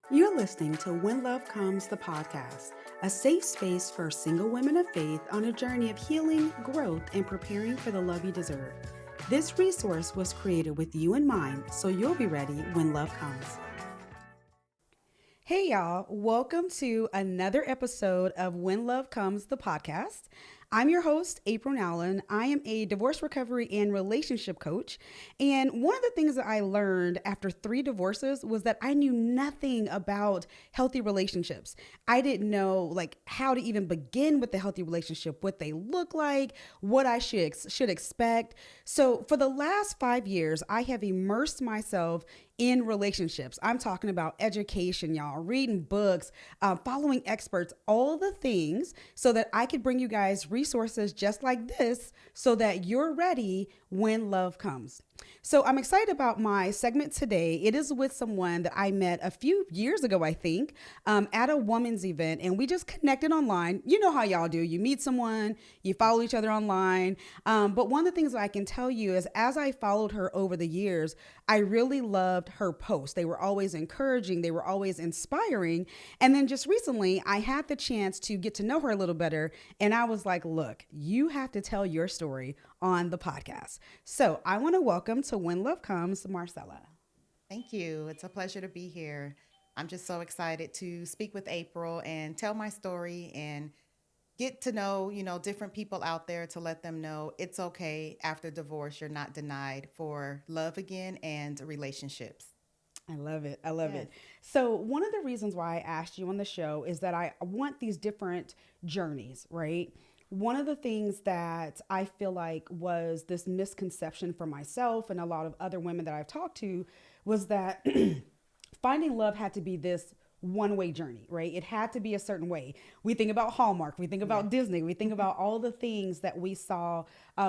You're listening to When Love Comes, the podcast, a safe space for single women of faith on a journey of healing, growth, and preparing for the love you deserve. This resource was created with you in mind, so you'll be ready when love comes. Hey, y'all, welcome to another episode of When Love Comes, the podcast. I'm your host, April Nowlin. I am a divorce recovery and relationship coach. And one of the things that I learned after 3 divorces was that I knew nothing about healthy relationships. I didn't know how to even begin with the healthy relationship, what they look like, what I should expect. So for the last 5 years, I have immersed myself in relationships. I'm talking about education, y'all, reading books, following experts, all the things so that I could bring you guys resources just like this so that you're ready when love comes. So I'm excited about my segment today. It is with someone that I met a few years ago, I think, at a woman's event, and we just connected online. You know how y'all do. You meet someone, you follow each other online. But one of the things that I can tell you is as I followed her over the years, I really loved her posts. They were always encouraging. They were always inspiring. And then just recently, I had the chance to get to know her a little better. And I was like, look, you have to tell your story on the podcast. So I want to welcome to When Love Comes, Marcella. Thank you. It's a pleasure to be here. I'm just so excited to speak with April and tell my story and get to know, different people out there to let them know it's okay after divorce. You're not denied for love again and relationships. I love it. I love Yes. it. So, one of the reasons why I asked you on the show is that I want these different journeys, right? One of the things that I feel like was this misconception for myself and a lot of other women that I've talked to was that finding love had to be this one way journey, right? It had to be a certain way. We think about Hallmark, we think Yeah. about Disney, we think about all the things that we saw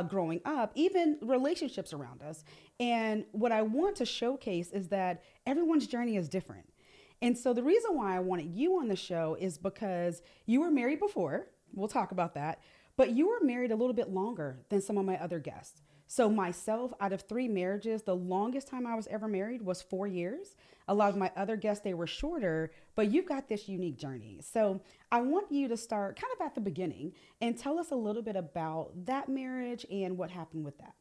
growing up, even relationships around us. And what I want to showcase is that everyone's journey is different. And so the reason why I wanted you on the show is because you were married before. We'll talk about that. But you were married a little bit longer than some of my other guests. So, myself, out of 3 marriages, the longest time I was ever married was 4 years. A lot of my other guests, they were shorter, but you've got this unique journey. So, I want you to start kind of at the beginning and tell us a little bit about that marriage and what happened with that.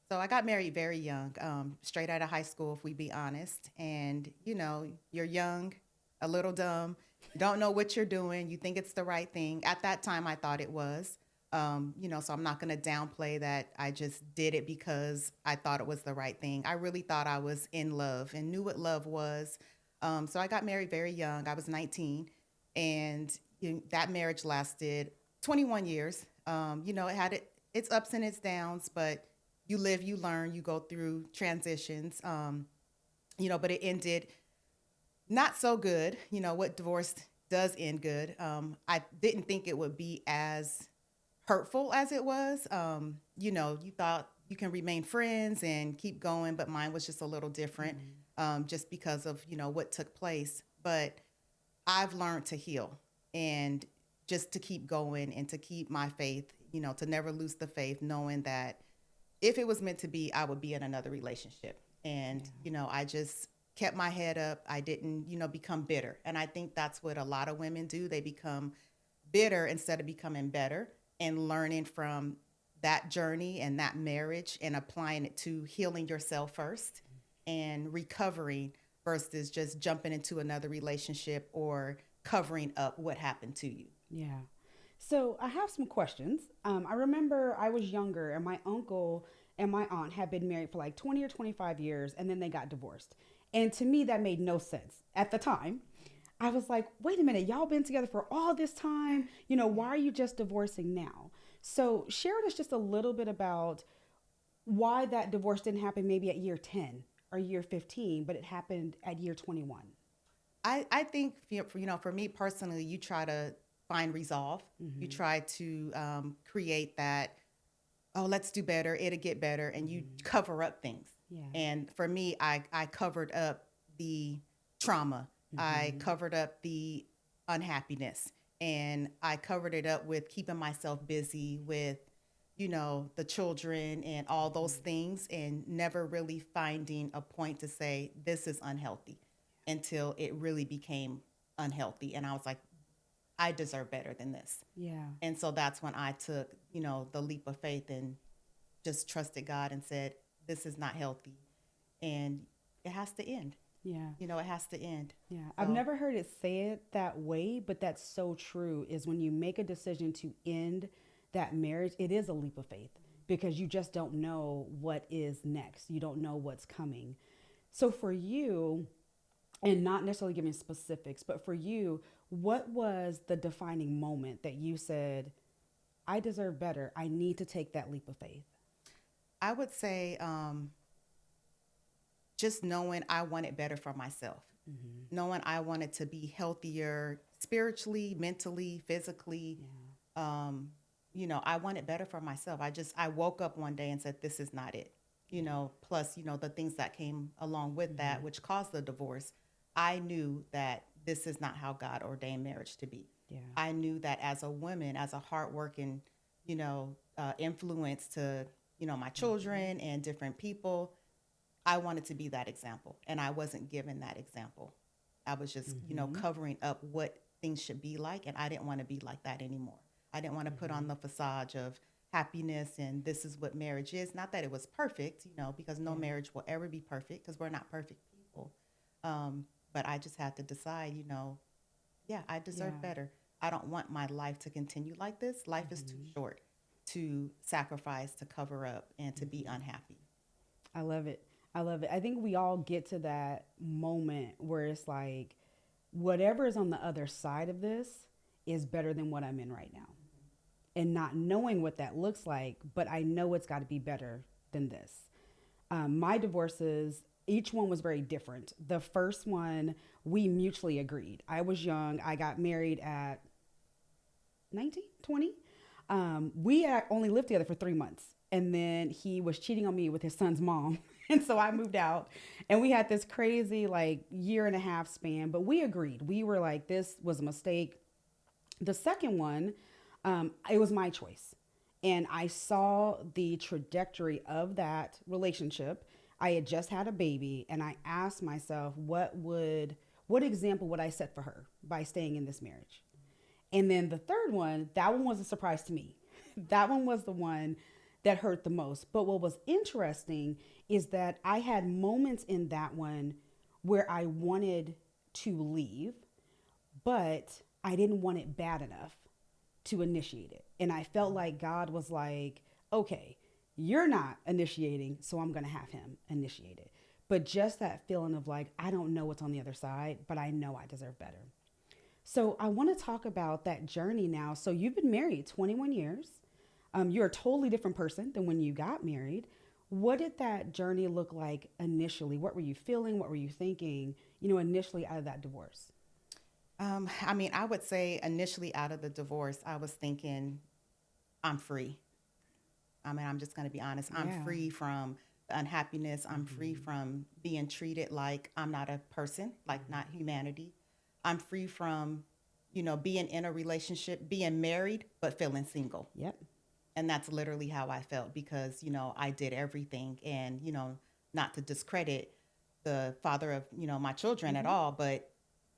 So I got married very young, straight out of high school, if we be honest. And, you're young, a little dumb, don't know what you're doing. You think it's the right thing. At that time, I thought it was. So I'm not going to downplay that I just did it because I thought it was the right thing. I really thought I was in love and knew what love was. So I got married very young. I was 19, and that marriage lasted 21 years. It had its ups and its downs, but you live, you learn, you go through transitions. But it ended not so good. What divorce does end good. I didn't think it would be as hurtful as it was. You thought you can remain friends and keep going, but mine was just a little different, just because of what took place. But I've learned to heal and just to keep going and to keep my faith. To never lose the faith, knowing that if it was meant to be, I would be in another relationship. And I just kept my head up. I didn't become bitter, and I think that's what a lot of women do. They become bitter instead of becoming better and learning from that journey and that marriage and applying it to healing yourself first and recovering versus just jumping into another relationship or covering up what happened to you. Yeah. So I have some questions. I remember I was younger and my uncle and my aunt had been married for like 20 or 25 years and then they got divorced. And to me, that made no sense at the time. I was like, wait a minute, y'all been together for all this time. Why are you just divorcing now? So share with us just a little bit about why that divorce didn't happen maybe at year 10 or year 15, but it happened at year 21. I think for me personally, you try to find resolve. You Mm-hmm. try to create that, oh, let's do better, it'll get better, and you Mm-hmm. cover up things. Yeah. And for me, I covered up the trauma. I Mm-hmm. covered up the unhappiness, and I covered it up with keeping myself busy with the children and all those Mm-hmm. things, and never really finding a point to say this is unhealthy. until it really became unhealthy. And I was like, I deserve better than this. Yeah. And so that's when I took, the leap of faith and just trusted God and said, this is not healthy and it has to end. Yeah. It has to end. Yeah. I've So, never heard it say it that way, but that's so true is when you make a decision to end that marriage, it is a leap of faith because you just don't know what is next. You don't know what's coming. So for you, and not necessarily giving specifics, but for you, what was the defining moment that you said, I deserve better. I need to take that leap of faith? I would say just knowing I wanted better for myself, knowing I wanted to be healthier spiritually, mentally, physically. Um, I wanted better for myself. I woke up one day and said, this is not it. Plus, the things that came along with that, which caused the divorce. I knew that this is not how God ordained marriage to be. Yeah. I knew that as a woman, as a hardworking, influence to, my children and different people, I wanted to be that example. And I wasn't given that example. I was just, covering up what things should be like. And I didn't want to be like that anymore. I didn't want to put on the facade of happiness and this is what marriage is. Not that it was perfect, because no marriage will ever be perfect because we're not perfect people. But I just had to decide, yeah, I deserve better. I don't want my life to continue like this. Life is too short to sacrifice, to cover up, and to be unhappy. I love it. I love it. I think we all get to that moment where it's like, whatever is on the other side of this is better than what I'm in right now. And not knowing what that looks like, but I know it's got to be better than this. My divorces, each one was very different. The first one, we mutually agreed. I was young. I got married at 19, 20. We had only lived together for 3 months. And then he was cheating on me with his son's mom. And so I moved out and we had this crazy year and a half span, but we agreed. We were like, this was a mistake. The second one, it was my choice. And I saw the trajectory of that relationship. I had just had a baby and I asked myself, what example would I set for her by staying in this marriage? And then the third one, that one was a surprise to me. That one was the one that hurt the most. But what was interesting is that I had moments in that one where I wanted to leave, but I didn't want it bad enough to initiate it. And I felt like God was like, okay, you're not initiating, so I'm going to have him initiate it. But just that feeling of I don't know what's on the other side, but I know I deserve better. So I want to talk about that journey now. So you've been married 21 years. You're a totally different person than when you got married. What did that journey look like initially? What were you feeling? What were you thinking, initially out of that divorce? I would say initially out of the divorce, I was thinking, I'm free. I'm just going to be honest. I'm free from the unhappiness. I'm free from being treated like I'm not a person, like not humanity. I'm free from, being in a relationship, being married, but feeling single. Yep. And that's literally how I felt because, I did everything and, not to discredit the father of, my children at all, but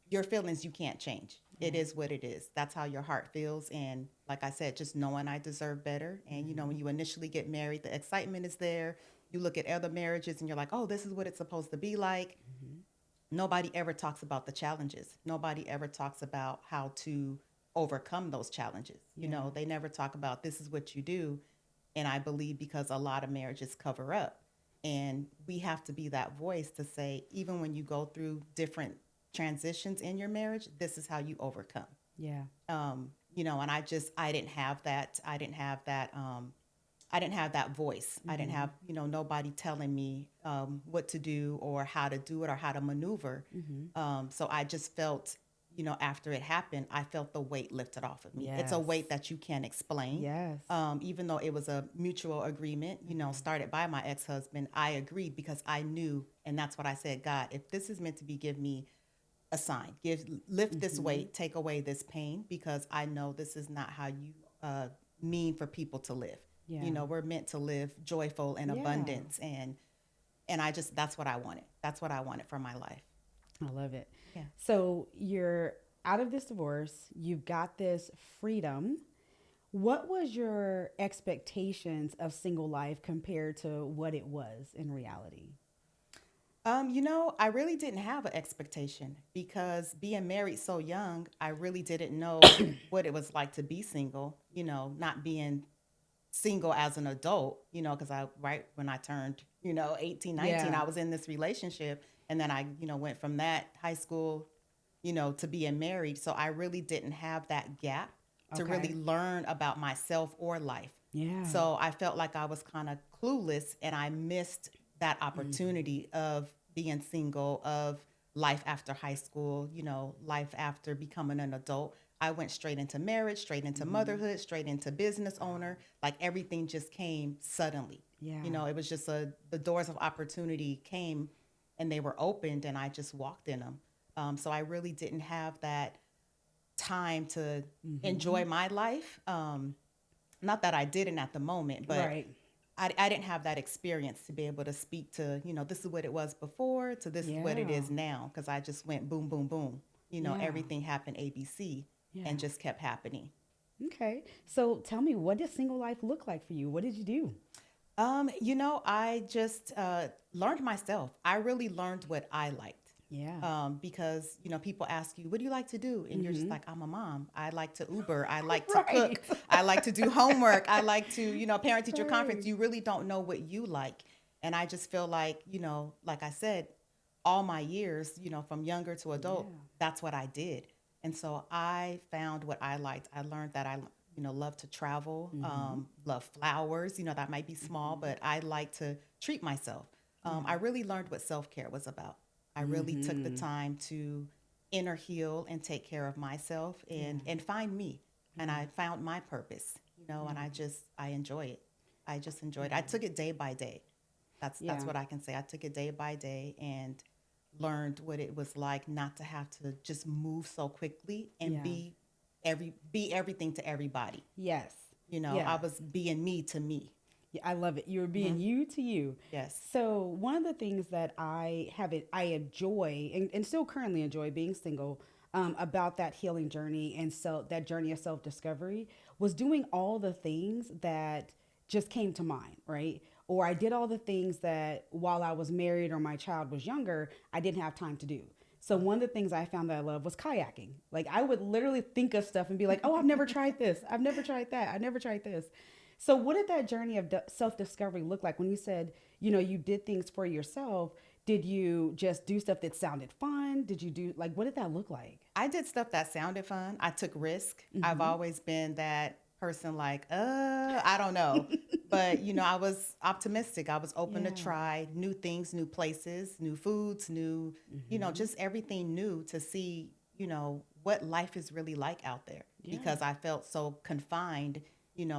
your feelings you can't change. It is what it is. That's how your heart feels. And like I said, just knowing I deserve better. And, when you initially get married, the excitement is there. You look at other marriages and you're like, oh, this is what it's supposed to be like. Nobody ever talks about the challenges. Nobody ever talks about how to overcome those challenges. They never talk about this is what you do. And I believe because a lot of marriages cover up and we have to be that voice to say, even when you go through different transitions in your marriage, this is how you overcome. Yeah. And I didn't have that. I didn't have that voice. I didn't have, nobody telling me what to do or how to do it or how to maneuver. So I just felt, after it happened, I felt the weight lifted off of me. Yes. It's a weight that you can't explain. Yes. Even though it was a mutual agreement, started by my ex-husband, I agreed because I knew, and that's what I said, God, if this is meant to be, give me a sign, lift this weight, take away this pain, because I know this is not how you mean for people to live. Yeah. We're meant to live joyful and abundance. And that's what I wanted. That's what I wanted for my life. I love it. Yeah. So you're out of this divorce, you've got this freedom. What was your expectations of single life compared to what it was in reality? I really didn't have an expectation because being married so young, I really didn't know what it was like to be single, not being single as an adult, because right when I turned, 18, 19, Yeah. I was in this relationship. And then I, went from that high school, to being married. So I really didn't have that gap to really Okay. learn about myself or life. Yeah. So I felt like I was kind of clueless and I missed that opportunity of being single, of life after high school, life after becoming an adult. I went straight into marriage, straight into motherhood, straight into business owner. Like everything just came suddenly. Yeah. It was just the doors of opportunity came and they were opened and I just walked in them. So I really didn't have that time to enjoy my life. Not that I didn't at the moment, but Right. I didn't have that experience to be able to speak to, this is what it was before to this is what it Yeah. is now. Cause I just went boom, boom, boom. Yeah. Everything happened ABC Yeah. and just kept happening. Okay. So tell me, what does single life look like for you? What did you do? I just learned myself. I really learned what I liked. Yeah. Because people ask you, what do you like to do? And you're just like, I'm a mom. I like to Uber. I like to Right. cook. I like to do homework. I like to, parent teacher conference. Right. You really don't know what you like. And I just feel like, like I said, all my years, from younger to Yeah. adult, that's what I did. And so I found what I liked. I learned that I, love to travel, love flowers, that might be small, but I like to treat myself. I really learned what self-care was about. I really took the time to inner heal and take care of myself and find me. And I found my purpose, and I enjoy it. I just enjoyed it. I took it day by day. That's Yeah. what I can say. I took it day by day and learned what it was like not to have to just move so quickly and Yeah. be everything to everybody. Yes. I Yeah. was being me to me. Yeah, I love it. You're being you to you. Yes. So one of the things that I enjoy and still currently enjoy being single about that healing journey and that journey of self discovery was doing all the things that just came to mind, right? Or I did all the things that while I was married or my child was younger, I didn't have time to do. So one of the things I found that I love was kayaking. Like I would literally think of stuff and be like, "Oh, I've never tried this. I've never tried that. I've never tried this." So, what did that journey of self discovery look like when you said, you did things for yourself? Did you just do stuff that sounded fun? Did you do, like, what did that look like? I did stuff that sounded fun. I took risk. I've always been that person like, I don't know. But, I was optimistic. I was open to Yeah. try new things, new places, new foods, new, just everything new to see, what life is really like out there. Yeah. Because I felt so confined,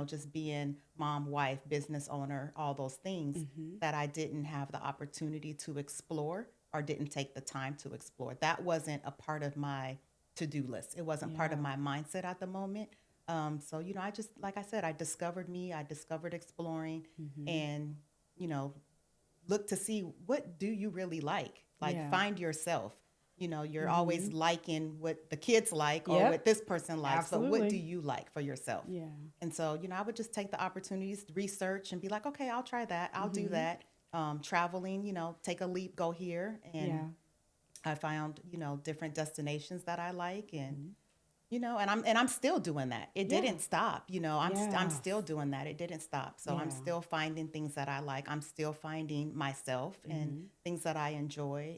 just being mom, wife, business owner, all those things that I didn't have the opportunity to explore or didn't take the time to explore. That wasn't a part of my to-do list. It wasn't part of Yeah. my mindset at the moment. So, I just, like I said, I discovered me, I discovered exploring and, you know, look to see what do you really like Yeah. find yourself. You're always liking what the kids like or Yep. what this person likes, but what do Absolutely. you like for yourself? Yeah. And so, I would just take the opportunities, research, and be like, okay, I'll try that. I'll do that. Traveling, take a leap, go here. Yeah. And I found, different destinations that I like. And, and I'm still doing that. It Yeah. didn't stop. I'm Yes. still doing that. It didn't stop. So I'm Yeah. still finding things that I like. I'm still finding myself and things that I enjoy.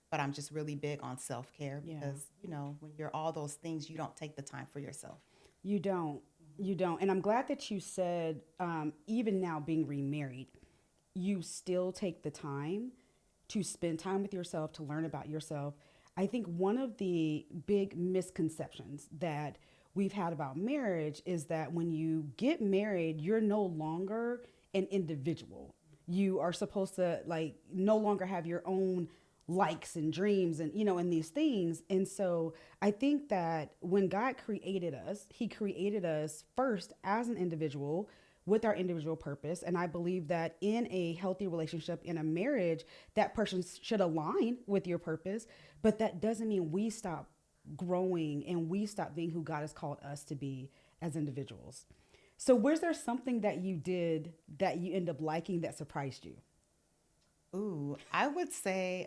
But I'm just really big on self-care Yeah. because, when you're all those things, you don't take the time for yourself. You don't. You don't. And I'm glad that you said, even now being remarried, you still take the time to spend time with yourself, to learn about yourself. I think one of the big misconceptions that we've had about marriage is that when you get married, you're no longer an individual. You are supposed to like no longer have your own likes and dreams and and these things. And so I think that when God created us, he created us first as an individual with our individual purpose. And I believe that in a healthy relationship, in a marriage, that person should align with your purpose. But that doesn't mean we stop growing and we stop being who God has called us to be as individuals. So, was there something that you did that you end up liking that surprised you? Ooh, I would say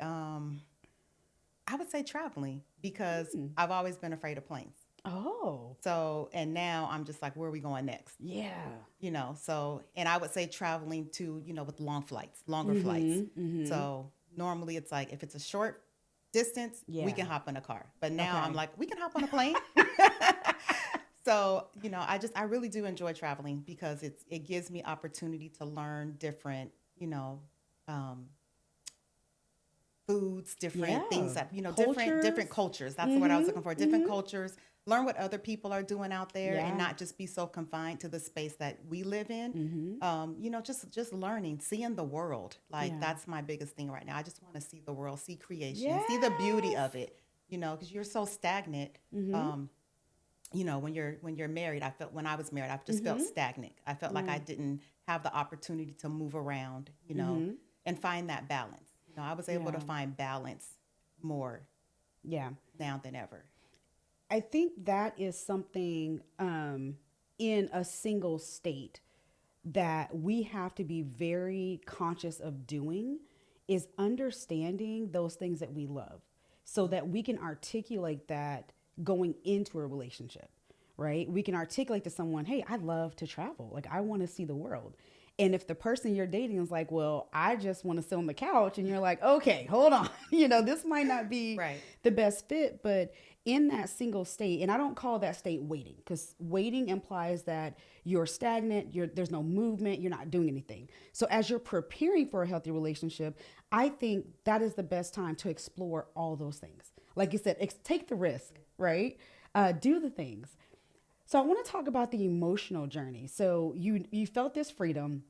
traveling because Mm. I've always been afraid of planes. Oh, So, and now I'm just like, where are we going next? yeah. So, and I would say traveling to, with long flights, longer flights. Mm-hmm. Mm-hmm. So normally it's like, if it's a short distance, we Yeah. can hop in a car. But now I'm Okay. like, we can hop on a plane. So, I really do enjoy traveling because it gives me opportunity to learn different, um, foods, different things Yeah. that, different Cultures. cultures. That's the word I was Mm-hmm. looking for. Different Mm-hmm. cultures, learn what other people are doing out there and Yeah. not just be so confined to the space that we live in. Mm-hmm. Just learning, seeing the world. Like Yeah. that's my biggest thing right now. I just want to see the world, see creation, see the beauty Yes. of it, because you're so stagnant. Mm-hmm. Um, when you're married, I felt when I was married, I just felt Mm-hmm. stagnant. I felt like Yeah. I didn't have the opportunity to move around, Mm-hmm. and find that balance. I was able to Yeah. find balance more Yeah. now than ever. I think that is something in a single state that we have to be very conscious of doing is understanding those things that we love so that we can articulate that going into a relationship, right? We can articulate to someone, hey, I love to travel. Like, I want to see the world. And if the person you're dating is like, well, I just want to sit on the couch, and you're like, okay, hold on, this might not be Right. the best fit, but in that single state, and I don't call that state waiting because waiting implies that you're stagnant, there's no movement, you're not doing anything. So as you're preparing for a healthy relationship, I think that is the best time to explore all those things. Like you said, take the risk, right? Do the things. So I want to talk about the emotional journey. So you felt this freedom,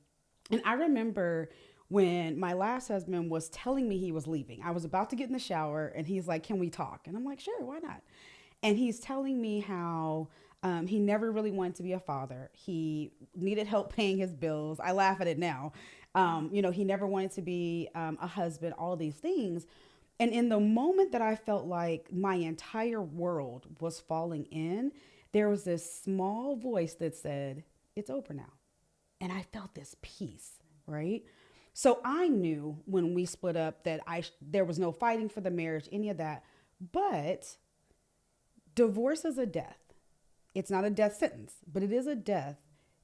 and I remember when my last husband was telling me he was leaving. I was about to get in the shower, and he's like, "Can we talk?" And I'm like, "Sure, why not?" And he's telling me how he never really wanted to be a father. He needed help paying his bills. I laugh at it now. He never wanted to be a husband. All these things. And in the moment that I felt like my entire world was falling in, there was this small voice that said, "It's over now." And I felt this peace, right? So I knew when we split up that there was no fighting for the marriage, any of that. But divorce is a death. It's not a death sentence, but it is a death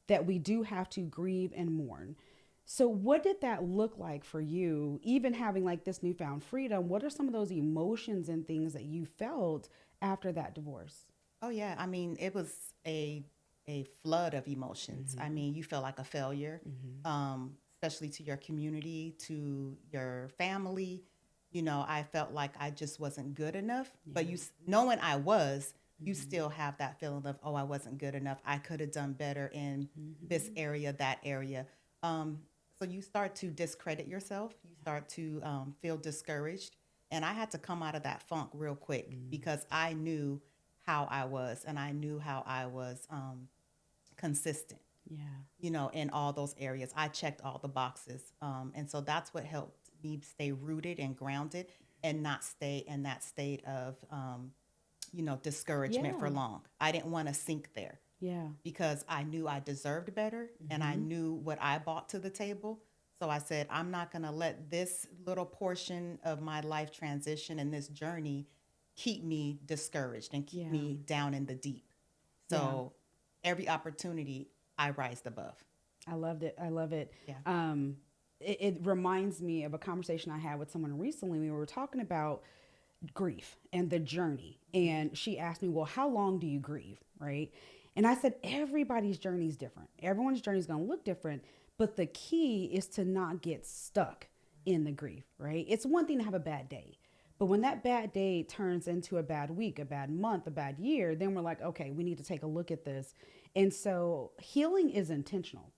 that we do have to grieve and mourn. So, what did that look like for you, even having like this newfound freedom? What are some of those emotions and things that you felt after that divorce? Oh yeah, I mean, it was a flood of emotions. I Mm-hmm. mean, you feel like a failure, Mm-hmm. especially to your community, to your family. I felt like I just wasn't good enough. But Yeah. knowing I was, you Mm-hmm. still have that feeling of, oh, I wasn't good enough. I could have done better in this Mm-hmm. area, that area. Um, so you start to discredit yourself. You start to feel discouraged. And I had to come out of that funk real quick Mm-hmm. because I knew how I was, and I knew how I was consistent, Yeah. in all those areas. I checked all the boxes. And so that's what helped me stay rooted and grounded and not stay in that state of, discouragement for Yeah. long. I didn't want to sink there Yeah. because I knew I deserved better and I Mm-hmm. knew what I brought to the table. So I said, I'm not going to let this little portion of my life transition and this journey keep me discouraged and keep Yeah. me down in the deep. Yeah. So every opportunity, I rise above. I loved it. I love it. Yeah. It reminds me of a conversation I had with someone recently. We were talking about grief and the journey. And she asked me, well, how long do you grieve? Right. And I said, everybody's journey is different. Everyone's journey is going to look different. But the key is to not get stuck in the grief, right? It's one thing to have a bad day. But when that bad day turns into a bad week, a bad month, a bad year, then we're like, okay, we need to take a look at this. And so healing is intentional.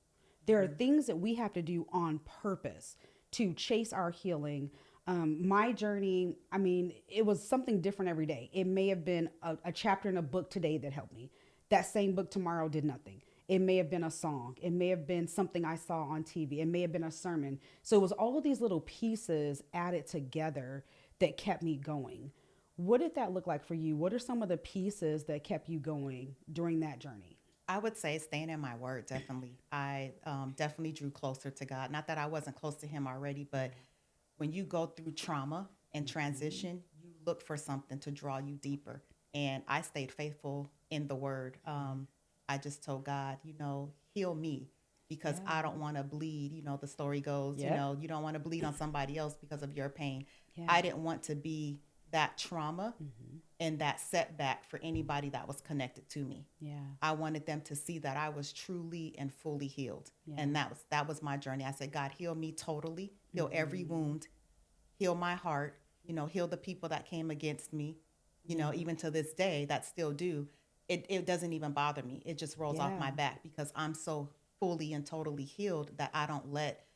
There are things that we have to do on purpose to chase our healing. My journey, I mean, it was something different every day. It may have been a chapter in a book today that helped me. That same book tomorrow did nothing. It may have been a song. It may have been something I saw on TV. It may have been a sermon. So it was all of these little pieces added together that kept me going. What did that look like for you? What are some of the pieces that kept you going during that journey? I would say staying in my word, definitely. I definitely drew closer to God. Not that I wasn't close to Him already, but when you go through trauma and transition, you look for something to draw you deeper. And I stayed faithful in the word. I just told God, heal me because Yeah. I don't want to bleed. The story goes, Yep. you don't want to bleed on somebody else because of your pain. Yeah. I didn't want to be that trauma and that setback for anybody that was connected to me. Yeah. I wanted them to see that I was truly and fully healed. Yeah. And that was my journey. I said, God, heal me totally, heal every wound, heal my heart, heal the people that came against me, even to this day that still do. It doesn't even bother me. It just rolls off my Yeah. back because I'm so fully and totally healed that I don't let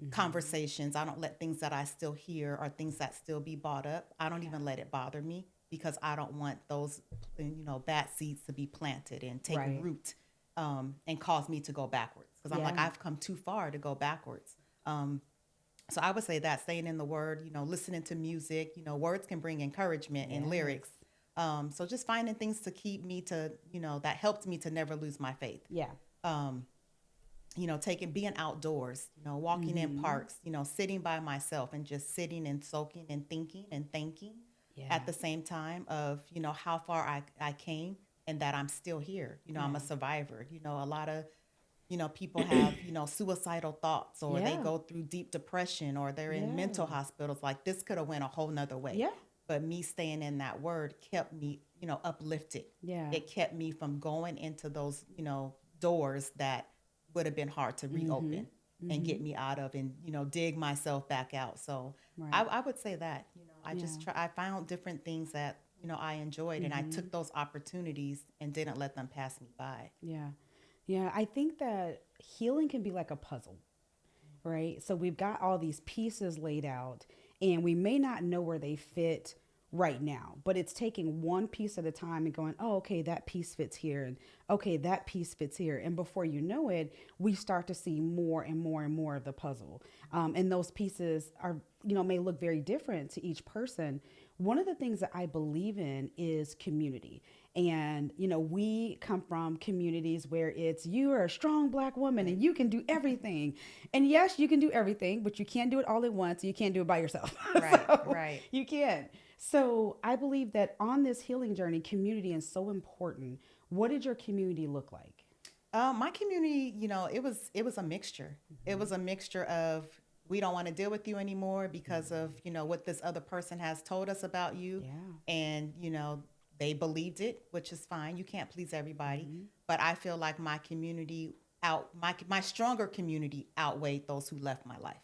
conversations, I don't let things that I still hear or things that still be brought up, I don't even let it bother me because I don't want those, bad seeds to be planted and take Right. root and cause me to go backwards. Because I'm like, Yeah. I've come too far to go backwards. So I would say that staying in the word, listening to music, words can bring encouragement and Yes. lyrics. So just finding things to keep me to, that helped me to never lose my faith. Yeah. Um, being outdoors, walking in parks, sitting by myself and just sitting and soaking and thinking and thanking Yeah. at the same time of, how far I came and that I'm still here. I'm a Yeah. survivor. A lot of, people have, suicidal thoughts or they Yeah. go through deep depression or they're in Yeah. mental hospitals. Like this could have went a whole nother way. Yeah. But me staying in that word kept me, uplifted. Yeah. It kept me from going into those, doors that would have been hard to reopen and get me out of and, dig myself back out. So Right. I would say that, I Yeah. just I found different things that, I enjoyed and I took those opportunities and didn't let them pass me by. Yeah. Yeah. I think that healing can be like a puzzle, right? So we've got all these pieces laid out, and we may not know where they fit right now, but it's taking one piece at a time and going, oh, okay, that piece fits here. And okay, that piece fits here. And before you know it, we start to see more and more and more of the puzzle. And those pieces are, may look very different to each person. One of the things that I believe in is community. And, we come from communities where it's you are a strong Black woman and you can do everything. And yes, you can do everything, but you can't do it all at once. You can't do it by yourself. Right, So, right. you can't. So I believe that on this healing journey, community is so important. What did your community look like? My community, it was a mixture. It was a mixture of we don't want to deal with you anymore because of what this other person has told us about you, Yeah. and they believed it, which is fine. You can't please everybody, but I feel like my stronger community outweighed those who left my life.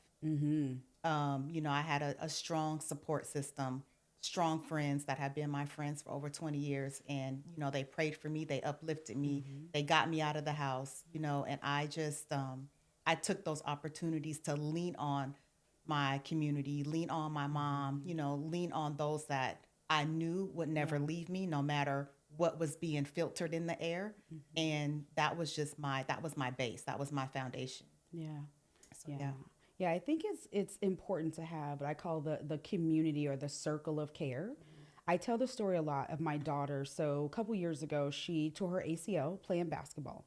I had a strong support system, strong friends that have been my friends for over 20 years. And, they prayed for me, they uplifted me, they got me out of the house, and I just, I took those opportunities to lean on my community, lean on my mom, lean on those that I knew would never leave me no matter what was being filtered in the air. And that was my base. That was my foundation. Yeah. So, Yeah. yeah. Yeah, I think it's important to have what I call the community or the circle of care. I tell the story a lot of my daughter. So a couple years ago, she tore her ACL playing basketball.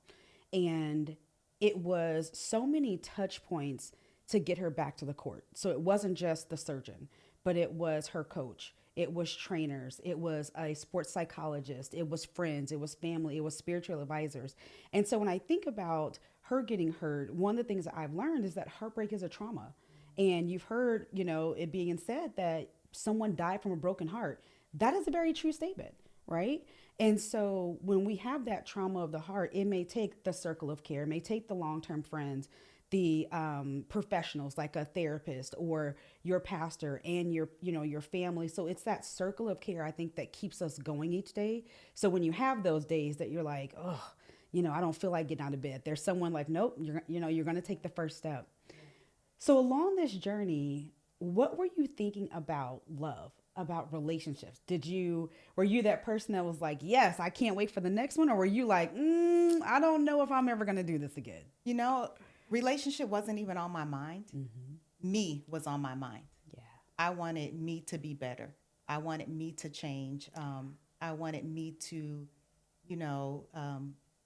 And it was so many touch points to get her back to the court. So it wasn't just the surgeon, but it was her coach. It was trainers. It was a sports psychologist. It was friends. It was family. It was spiritual advisors. And so when I think about her getting hurt, one of the things that I've learned is that heartbreak is a trauma. And you've heard, it being said that someone died from a broken heart. That is a very true statement, right? And so when we have that trauma of the heart, it may take the circle of care, it may take the long-term friends, the professionals like a therapist or your pastor and your family. So it's that circle of care, I think, that keeps us going each day. So when you have those days that you're like, oh, I don't feel like getting out of bed, there's someone like, nope, you're going to take the first step. So along this journey, what were you thinking about love, about relationships? Were you that person that was like, yes, I can't wait for the next one? Or were you like, I don't know if I'm ever going to do this again? Relationship wasn't even on my mind. Me was on my mind. Yeah. I wanted me to be better. I wanted me to change. I wanted me to, you know,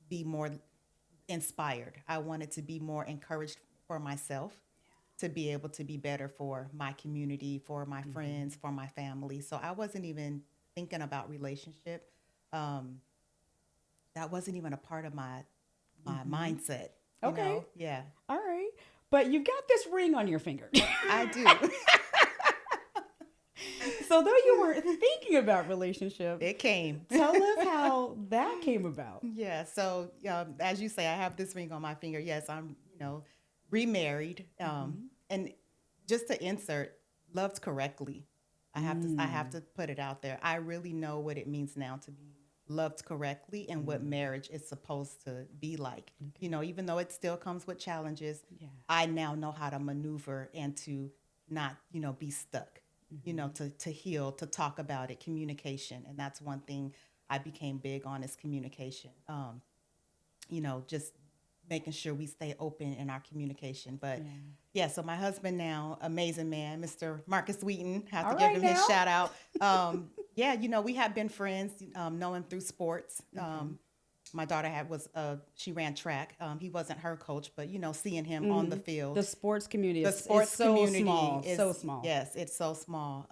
be more inspired. I wanted to be more encouraged for myself to be able to be better for my community, for my friends, for my family. So I wasn't even thinking about relationship. Um, that wasn't even a part of my mindset, you Okay. know? Yeah, All right. But you've got this ring on your finger. I do. So though you weren't thinking about relationship, It came. tell us how that came about. Yeah. So, as you say, I have this ring on my finger. Yes, I'm, remarried. And just to insert, loved correctly. I have to put it out there. I really know what it means now to be loved correctly and what marriage is supposed to be like. Even though it still comes with challenges, Yeah. I now know how to maneuver and to not, be stuck. To heal, to talk about it, communication, and that's one thing I became big on is communication. Just making sure we stay open in our communication. But yeah, so my husband now, amazing man, Mr. Marcus Wheaton, have to All give right him his now. shout out. Yeah, we have been friends, knowing through sports. My daughter she ran track. He wasn't her coach, but seeing him on the field. The sports community The is sports so community small, is so small. yes, it's so small.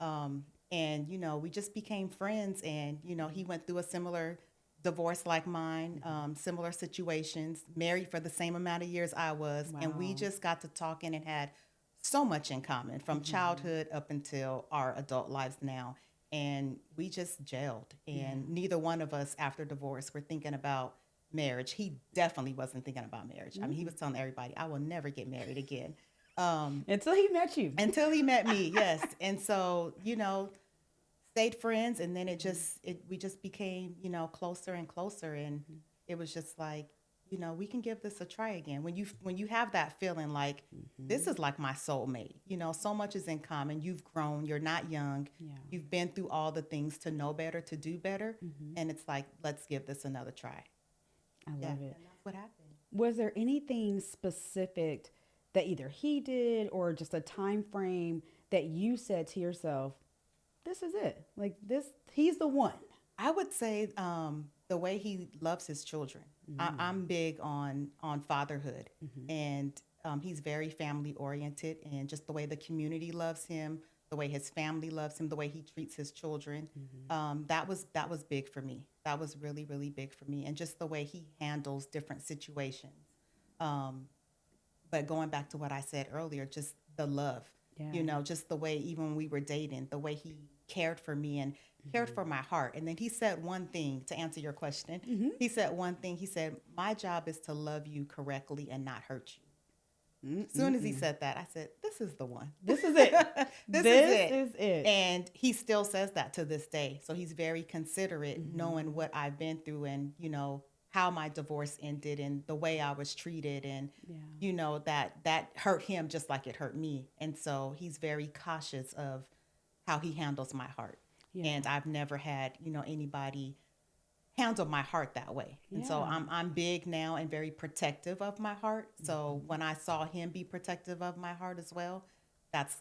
And we just became friends, and he went through a similar divorce like mine, similar situations, married for the same amount of years I was, and we Wow. just got to talking and had so much in common from childhood up until our adult lives now. And we just gelled, and neither one of us after divorce were thinking about marriage. He definitely wasn't thinking about marriage. I mean, he was telling everybody, I will never get married again. Until he met you. Until he met me, yes. And so, stayed friends, and then we just became, closer and closer. And it was just like, we can give this a try again. When you have that feeling like this is like my soulmate, so much is in common. You've grown, you're not young. Yeah. You've been through all the things to know better, to do better. And it's like, let's give this another try. I love it. And that's what happened. Was there anything specific that either he did or just a time frame that you said to yourself, this is it? Like this, he's the one. I would say the way he loves his children. I'm big on fatherhood, and he's very family oriented, and just the way the community loves him, the way his family loves him, the way he treats his children. That was big for me. That was really, really big for me, and just the way he handles different situations. But going back to what I said earlier, just the love, just the way, even when we were dating, the way he cared for me and cared for my heart. And then he said one thing to answer your question. He said one thing. He said, my job is to love you correctly and not hurt you. As soon as he said that, I said, this is the one. This is it. This is it. And he still says that to this day. So he's very considerate, knowing what I've been through and, how my divorce ended and the way I was treated. And, that hurt him just like it hurt me. And so he's very cautious of how he handles my heart. Yeah. And I've never had, anybody handle my heart that way. And so I'm big now and very protective of my heart. So when I saw him be protective of my heart as well, that's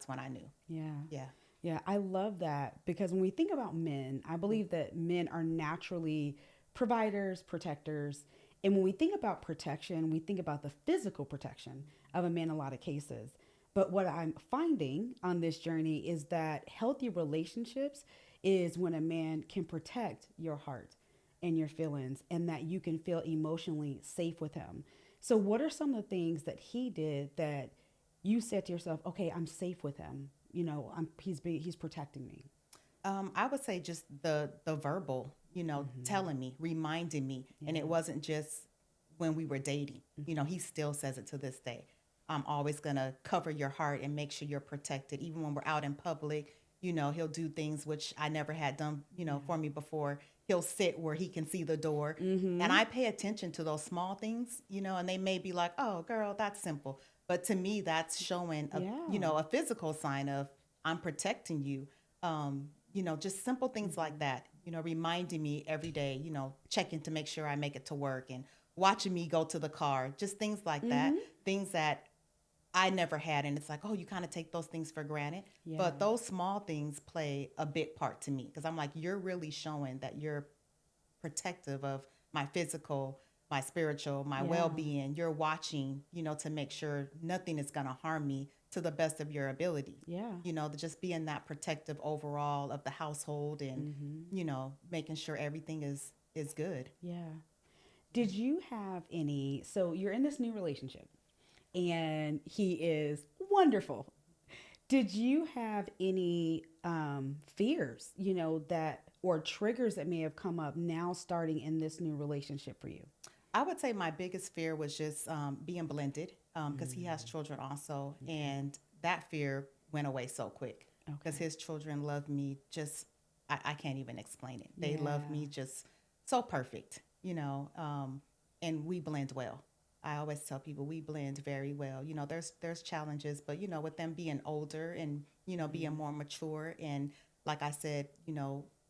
when I knew. Yeah. Yeah. Yeah. I love that because when we think about men, I believe that men are naturally providers, protectors. And when we think about protection, we think about the physical protection of a man in a lot of cases. But what I'm finding on this journey is that healthy relationships is when a man can protect your heart and your feelings and that you can feel emotionally safe with him. So what are some of the things that he did that you said to yourself, okay, I'm safe with him. He's protecting me. I would say just the verbal, telling me, reminding me. And it wasn't just when we were dating, he still says it to this day. I'm always going to cover your heart and make sure you're protected. Even when we're out in public, he'll do things which I never had done, for me before. He'll sit where he can see the door. And I pay attention to those small things, and they may be like, oh, girl, that's simple. But to me, that's showing, a physical sign of I'm protecting you. Just simple things like that, reminding me every day, checking to make sure I make it to work and watching me go to the car, just things like that, things that I never had. And it's like, oh, you kind of take those things for granted. Yeah. But those small things play a big part to me because I'm like, you're really showing that you're protective of my physical, my spiritual, my Yeah. well-being. You're watching, to make sure nothing is going to harm me to the best of your ability. Yeah. To just being that protective overall of the household and, making sure everything is good. Yeah. Did you have any? So you're in this new relationship and he is wonderful. Did you have any fears, that or triggers that may have come up now starting in this new relationship for you? I would say my biggest fear was just being blended because he has children also. Okay. And that fear went away so quick because Okay. his children love me just, I can't even explain it. They love Yeah. me just so perfect, and we blend well. I always tell people we blend very well. There's challenges, but with them being older and being more mature, and like I said,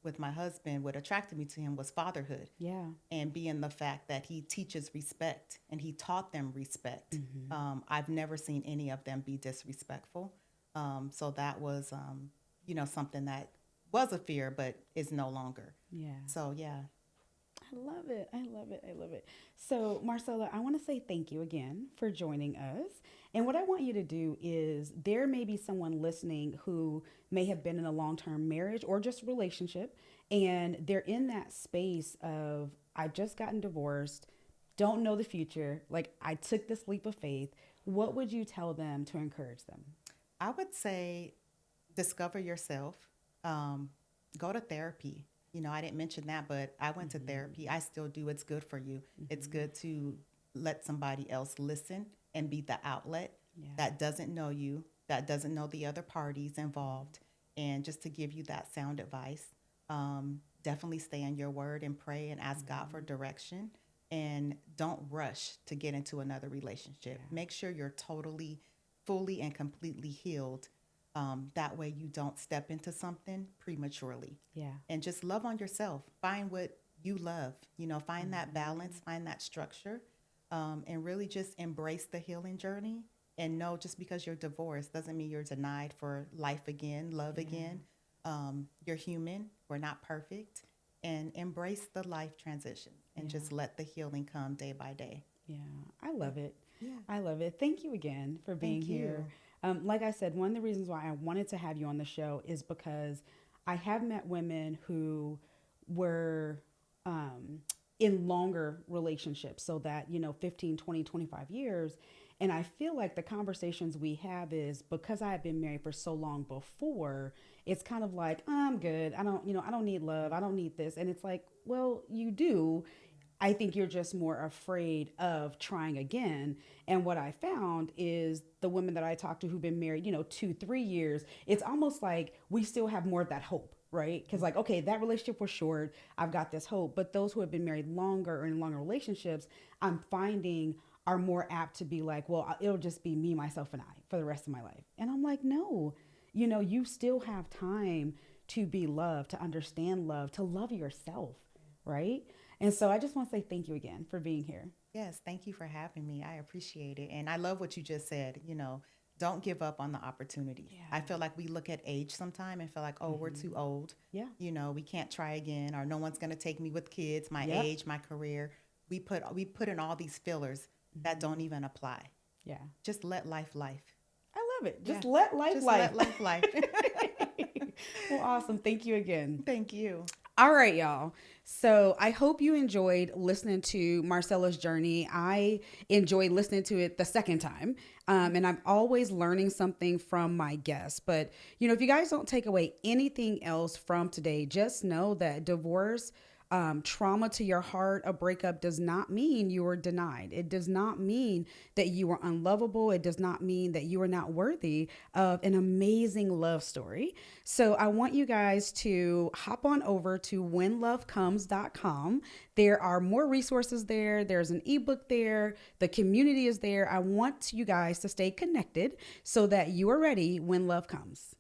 with my husband, what attracted me to him was fatherhood Yeah. and being the fact that he teaches respect and he taught them respect. I've never seen any of them be disrespectful. So that was, something that was a fear, but is no longer. Yeah. So yeah. I love it. I love it. I love it. So, Marcella, I want to say thank you again for joining us. And what I want you to do is there may be someone listening who may have been in a long term marriage or just relationship, and they're in that space of, I've just gotten divorced, don't know the future. Like, I took this leap of faith. What would you tell them to encourage them? I would say discover yourself, go to therapy. I didn't mention that, but I went to therapy. I still do. It's good for you. It's good to let somebody else listen and be the outlet that doesn't know you, that doesn't know the other parties involved, and just to give you that sound advice. Definitely stay in your word and pray and ask God for direction. And don't rush to get into another relationship. Make sure you're totally, fully, and completely healed. That way you don't step into something prematurely. Yeah. And just love on yourself. Find what you love. Find that balance, find that structure, and really just embrace the healing journey. And know just because you're divorced doesn't mean you're denied for life again, love again. You're human. We're not perfect. And embrace the life transition and just let the healing come day by day. Yeah. I love it. Yeah. I love it. Thank you again for being Thank you. here. Like I said, one of the reasons why I wanted to have you on the show is because I have met women who were in longer relationships, so that, 15, 20, 25 years. And I feel like the conversations we have is because I have been married for so long before, it's kind of like, I'm good. I don't need love. I don't need this. And it's like, well, you do. I think you're just more afraid of trying again. And what I found is the women that I talk to who've been married, 2, 3 years, it's almost like we still have more of that hope, right? Because like, okay, that relationship was short. I've got this hope. But those who have been married longer or in longer relationships, I'm finding are more apt to be like, well, it'll just be me, myself, and I for the rest of my life. And I'm like, no, you still have time to be loved, to understand love, to love yourself, right? And so I just want to say thank you again for being here. Yes, thank you for having me. I appreciate it. And I love what you just said, don't give up on the opportunity. Yeah. I feel like we look at age sometime and feel like, oh, we're too old. Yeah. We can't try again, or no one's going to take me with kids, my Yep. age, my career. We put in all these fillers that don't even apply. Yeah. Just let life. I love it. Just Yeah. let life Just life. let life. Well, awesome. Thank you again. Thank you. All right, y'all. So I hope you enjoyed listening to Marcella's journey. I enjoyed listening to it the second time. And I'm always learning something from my guests. But, if you guys don't take away anything else from today, just know that divorce, trauma to your heart, a breakup does not mean you were denied. It does not mean that you were unlovable. It does not mean that you are not worthy of an amazing love story. So I want you guys to hop on over to whenlovecomes.com. There are more resources there. There's an ebook there. The community is there. I want you guys to stay connected so that you are ready when love comes.